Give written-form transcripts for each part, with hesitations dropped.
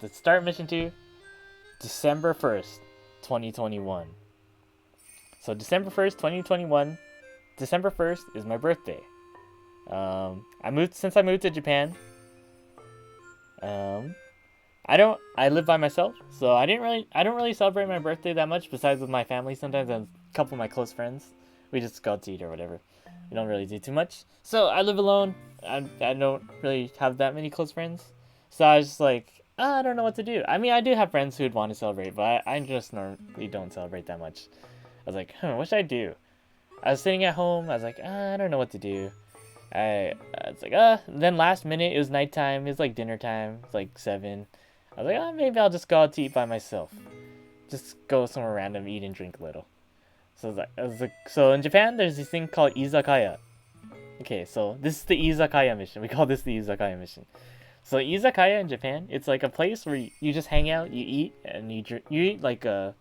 let's start mission 2, December 1st, 2021. So December 1st, 2021, December 1st is my birthday. I moved to Japan. I live by myself, so I don't really celebrate my birthday that much besides with my family sometimes and a couple of my close friends. We just go out to eat or whatever. We don't really do too much. So I live alone. I don't really have that many close friends. So I was just like, I don't know what to do. I mean, I do have friends who'd want to celebrate, but I just normally don't celebrate that much. I was like, what should I do? I was sitting at home. I was like, I don't know what to do. I was like, Then last minute, it was nighttime. It was like dinner time. It was like 7. I was like, maybe I'll just go out to eat by myself. Just go somewhere random, eat and drink a little. So I was like, so in Japan, there's this thing called izakaya. Okay, so this is the izakaya mission. We call this the izakaya mission. So izakaya in Japan, it's like a place where you just hang out, you eat, and you eat like kind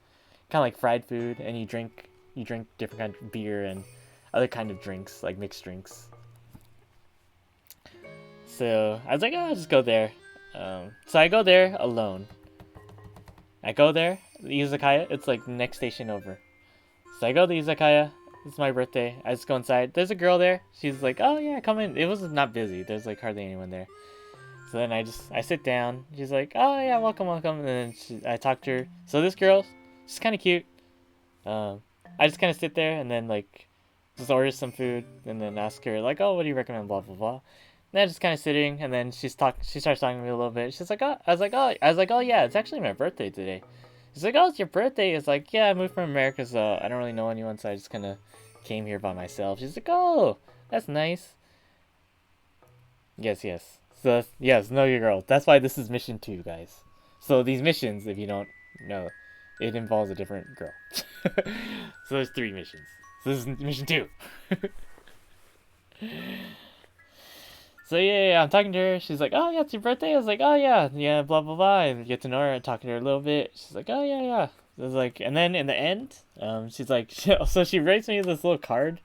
of like fried food, and you drink different kind of beer and other kind of drinks, like mixed drinks. So I was like, I'll just go there. So I go there alone. I go there, the izakaya. It's like the next station over. So I go to the izakaya. It's my birthday. I just go inside. There's a girl there. She's like, oh yeah, come in. It was not busy. There's like hardly anyone there. So then I sit down. She's like, oh yeah, welcome. And then I talk to her. So this girl, she's kind of cute. I just kind of sit there and then like just order some food and then ask her like, oh, what do you recommend? Blah blah blah. And I'm just kind of sitting, and then she starts talking to me a little bit. She's like, oh, I was like, oh yeah, it's actually my birthday today. She's like, oh, it's your birthday. It's like, yeah, I moved from America, so I don't really know anyone, so I just kind of came here by myself. She's like, oh, that's nice. Yes. So yes, know your girl. That's why this is mission 2, guys. So these missions, if you don't know, it involves a different girl. So there's 3 missions. So this is mission 2. So yeah, I'm talking to her. She's like, oh yeah, it's your birthday. I was like, oh yeah, blah blah blah. And get to know her and talking to her a little bit. She's like, oh yeah. I was like, and then in the end, she's like, so she writes me this little card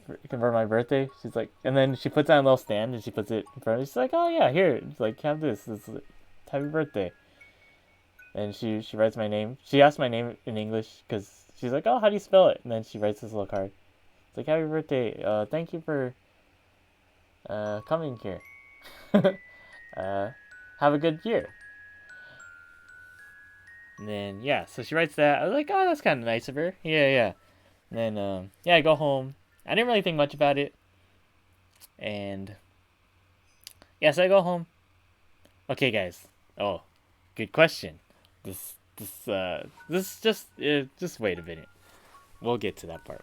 for my birthday. She's like, and then she puts it on a little stand and she puts it in front of me. She's like, oh yeah, here, it's like, have this. This is happy birthday. And she writes my name. She asked my name in English because she's like, oh, how do you spell it? And then she writes this little card. It's like, happy birthday. Thank you for coming here. Have a good year. And then yeah, so she writes that. I was like, oh, that's kind of nice of her. Yeah. And then I go home. I didn't really think much about it. And yeah, so I go home. Okay, guys. Oh, good question. This just wait a minute. We'll get to that part.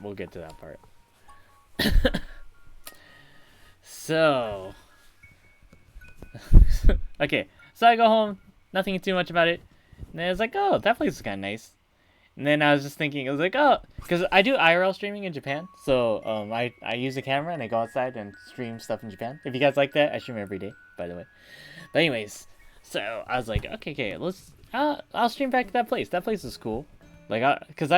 So, okay, so I go home, not thinking too much about it, and then I was like, oh, that place is kind of nice. And then I was just thinking, I was like, oh, because I do IRL streaming in Japan, so I use a camera and I go outside and stream stuff in Japan. If you guys like that, I stream every day, by the way. But anyways, so I was like, okay, I'll stream back to that place. That place is cool. Like, because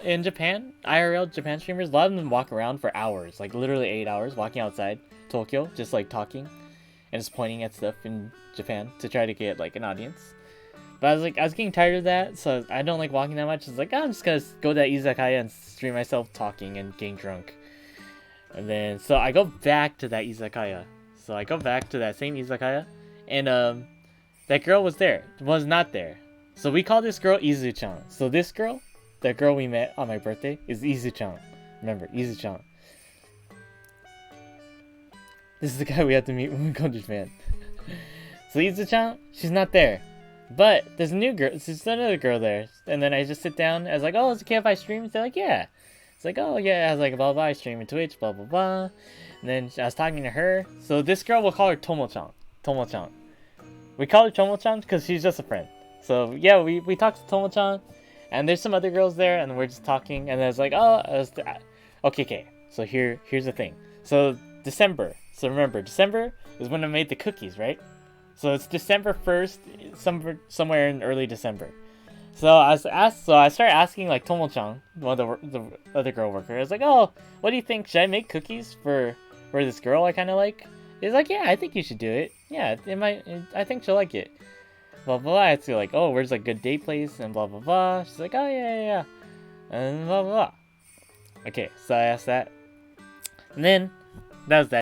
in Japan, IRL Japan streamers, a lot of them walk around for hours, like literally 8 hours, walking outside Tokyo, just like talking and just pointing at stuff in Japan to try to get like an audience. But I was getting tired of that, so I don't like walking that much. It's like, I'm just gonna go to that izakaya and stream myself talking and getting drunk. And then, so I go back to that izakaya. So I go back to that same izakaya, and that girl was not there. So we call this girl Izu-chan. So this girl, that girl we met on my birthday, is Izu-chan. Remember, Izu-chan. This is the guy we have to meet when we go to Japan. So Izu-chan, she's not there. But there's another girl there. And then I just sit down. I was like, oh, is it okay if I stream? They're like, yeah. It's like, oh yeah. I was like, blah blah. I stream on Twitch, blah blah blah. And then I was talking to her. So this girl, we'll call her Tomo-chan. Tomo-chan. We call her Tomo-chan because she's just a friend. So yeah, we talked to Tomo-chan, and there's some other girls there, and we're just talking. And I was like, okay. So here's the thing. So December. So remember, December is when I made the cookies, right? So it's December 1st, somewhere in early December. So I started asking like Tomo-chan, one of the other girl worker. I was like, oh, what do you think? Should I make cookies for this girl I kind of like? He's like, yeah, I think you should do it. yeah, it might. I think she'll like it. Blah blah blah. I asked her like, oh, where's a good date place and blah blah blah. She's like, oh yeah yeah yeah, and blah blah blah. Okay, so I asked that, and then that was that.